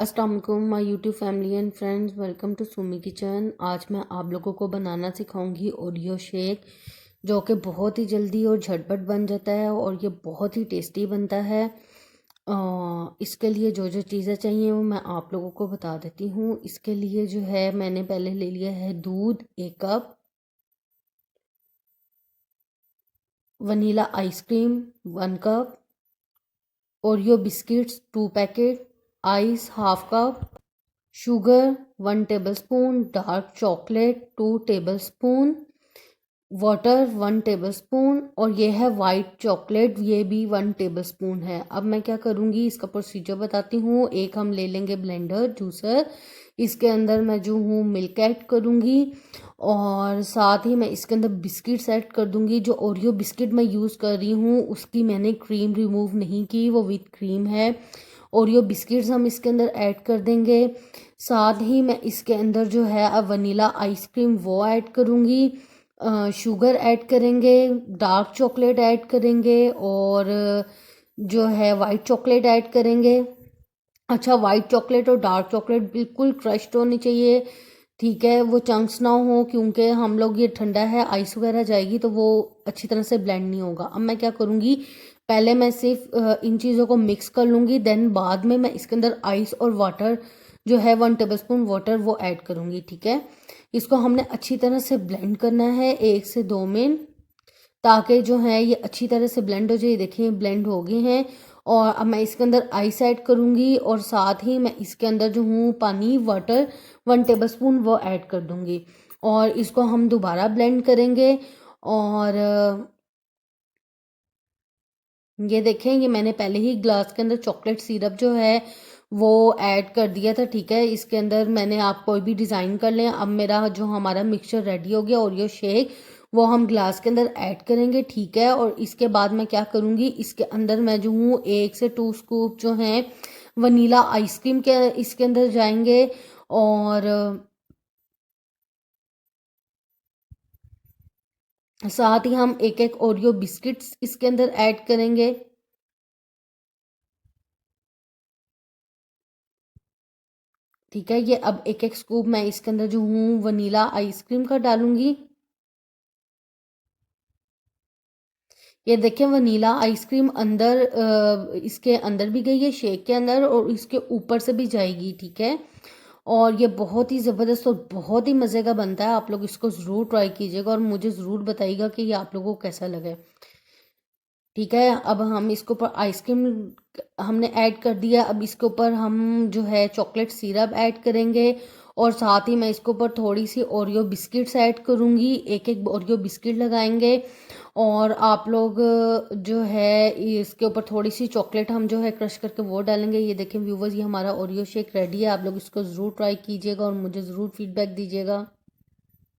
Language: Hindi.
अस्सलाम वालेकुम my YouTube family and friends, welcome to Sumi kitchen. आज मैं आप लोगों को बनाना सिखाऊंगी ओरियो शेक, जो कि बहुत ही जल्दी और झटपट बन जाता है और ये बहुत ही टेस्टी बनता है। इसके लिए जो जो चीज़ें चाहिए वो मैं आप लोगों को बता देती हूँ। इसके लिए जो है मैंने पहले ले लिया है दूध 1 cup, vanilla ice cream 1 cup, Oreo biscuits 2 packet, ice 1/2 cup, sugar 1 tablespoon, dark chocolate 2 tablespoon, water 1 tablespoon और ये है वाइट चॉकलेट, ये भी 1 टेबलस्पून है। अब मैं क्या करूँगी, इसका प्रोसीजर बताती हूँ। एक हम ले लेंगे ब्लेंडर जूसर, इसके अंदर मैं जो हूँ मिल्क ऐड करूँगी और साथ ही मैं इसके अंदर बिस्किट्स ऐड कर दूँगी। जो ओरियो बिस्किट मैं यूज़ कर रही हूँ उसकी मैंने क्रीम रिमूव नहीं की, वो विथ क्रीम है। ओरियो बिस्किट्स हम इसके अंदर ऐड कर देंगे। साथ ही मैं इसके अंदर जो है अब वनीला आइसक्रीम वो ऐड करूँगी, शुगर ऐड करेंगे, डार्क चॉकलेट ऐड करेंगे और जो है वाइट चॉकलेट ऐड करेंगे। अच्छा, वाइट चॉकलेट और डार्क चॉकलेट बिल्कुल क्रश्ड होनी चाहिए, ठीक है, वो चंक्स ना हो, क्योंकि हम लोग ये ठंडा है, आइस वगैरह जाएगी तो वो अच्छी तरह से ब्लेंड नहीं होगा। अब मैं क्या करूँगी, पहले मैं सिर्फ इन चीज़ों को मिक्स कर लूँगी, देन बाद में मैं इसके अंदर आइस और वाटर जो है 1 टेबलस्पून वाटर वो ऐड करूँगी, ठीक है। इसको हमने अच्छी तरह से ब्लेंड करना है 1 से 2 मिनट, ताकि जो है ये अच्छी तरह से ब्लेंड हो जाए। देखिए ब्लेंड हो गए हैं और अब मैं इसके अंदर आइस ऐड करूँगी और साथ ही मैं इसके अंदर जो हूँ पानी वाटर 1 टेबलस्पून वो ऐड कर दूँगी और इसको हम दोबारा ब्लेंड करेंगे। और ये देखें, ये मैंने पहले ही ग्लास के अंदर चॉकलेट सिरप जो है वो ऐड कर दिया था, ठीक है। इसके अंदर मैंने, आप कोई भी डिज़ाइन कर लें। अब मेरा जो हमारा मिक्सचर रेडी हो गया ओरियो शेक, वो हम ग्लास के अंदर ऐड करेंगे, ठीक है। और इसके बाद मैं क्या करूँगी, इसके अंदर मैं जो हूँ 1 से 2 स्कूप जो हैं वनीला आइसक्रीम के इसके अंदर जाएंगे और साथ ही हम एक एक ओरियो बिस्किट्स इसके अंदर ऐड करेंगे। ठीक है, ये अब एक एक स्कूप मैं इसके अंदर जो हूँ वनीला आइसक्रीम का डालूंगी। ये देखें वनीला आइसक्रीम अंदर इसके अंदर भी गई है, शेक के अंदर, और इसके ऊपर से भी जाएगी, ठीक है। और ये बहुत ही ज़बरदस्त और बहुत ही मज़े का बनता है। आप लोग इसको ज़रूर ट्राई कीजिएगा और मुझे ज़रूर बताइएगा कि ये आप लोगों को कैसा लगे, ठीक है। अब हम इसके ऊपर आइसक्रीम हमने ऐड कर दिया, अब इसके ऊपर हम जो है चॉकलेट सिरप ऐड करेंगे और साथ ही मैं इसके ऊपर थोड़ी सी ओरियो बिस्किट्स ऐड करूँगी, एक एक ओरियो बिस्किट लगाएंगे। और आप लोग जो है इसके ऊपर थोड़ी सी चॉकलेट हम जो है क्रश करके वो डालेंगे। ये देखें व्यूवर्स, ये हमारा ओरियो शेक रेडी है। आप लोग इसको ज़रूर ट्राई कीजिएगा और मुझे ज़रूर फीडबैक दीजिएगा।